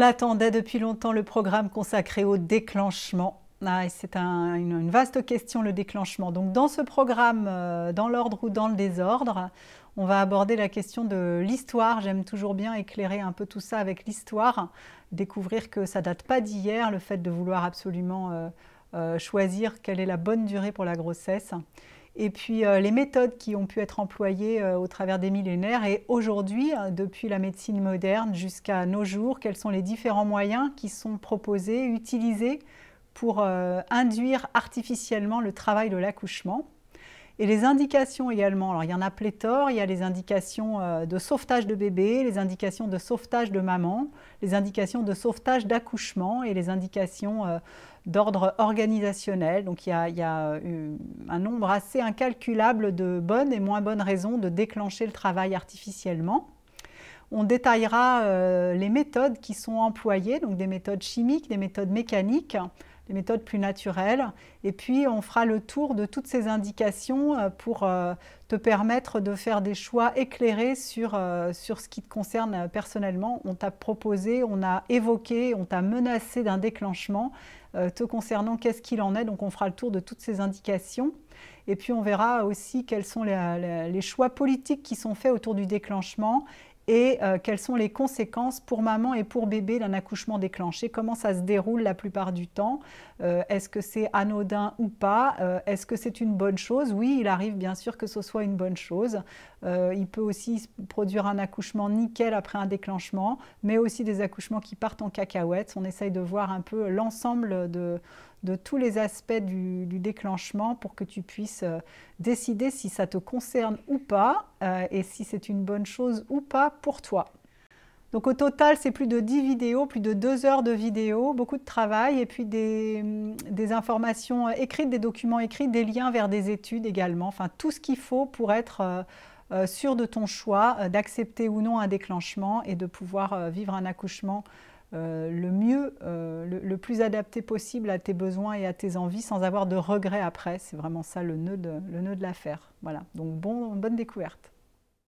l'attendait depuis longtemps, le programme consacré au déclenchement. Ah, c'est une vaste question, le déclenchement. Donc dans ce programme, dans l'ordre ou dans le désordre, on va aborder la question de l'histoire. J'aime toujours bien éclairer un peu tout ça avec l'histoire, découvrir que ça date pas d'hier, le fait de vouloir absolument choisir quelle est la bonne durée pour la grossesse. Et puis les méthodes qui ont pu être employées au travers des millénaires et aujourd'hui, depuis la médecine moderne jusqu'à nos jours, quels sont les différents moyens qui sont proposés, utilisés pour induire artificiellement le travail de l'accouchement. Et les indications également, alors il y en a pléthore, il y a les indications de sauvetage de bébé, les indications de sauvetage de maman, les indications de sauvetage d'accouchement et les indications d'ordre organisationnel. Donc il y a un nombre assez incalculable de bonnes et moins bonnes raisons de déclencher le travail artificiellement. On détaillera les méthodes qui sont employées, donc des méthodes chimiques, des méthodes mécaniques, des méthodes plus naturelles. Et puis, on fera le tour de toutes ces indications pour te permettre de faire des choix éclairés sur ce qui te concerne personnellement. On t'a proposé, on a évoqué, on t'a menacé d'un déclenchement te concernant, qu'est-ce qu'il en est. Donc, on fera le tour de toutes ces indications. Et puis, on verra aussi quels sont les choix politiques qui sont faits autour du déclenchement et quelles sont les conséquences pour maman et pour bébé d'un accouchement déclenché, comment ça se déroule la plupart du temps, est-ce que c'est anodin ou pas, est-ce que c'est une bonne chose? Oui, il arrive bien sûr que ce soit une bonne chose, il peut aussi produire un accouchement nickel après un déclenchement, mais aussi des accouchements qui partent en cacahuètes. On essaye de voir un peu l'ensemble de tous les aspects du déclenchement pour que tu puisses décider si ça te concerne ou pas et si c'est une bonne chose ou pas pour toi. Donc au total, c'est plus de 10 vidéos, plus de 2 heures de vidéos, beaucoup de travail et puis des informations écrites, des documents écrits, des liens vers des études également, enfin tout ce qu'il faut pour être sûr de ton choix, d'accepter ou non un déclenchement et de pouvoir vivre un accouchement le mieux, le plus adapté possible à tes besoins et à tes envies sans avoir de regrets après. C'est vraiment ça le nœud de l'affaire. Voilà, donc bonne découverte.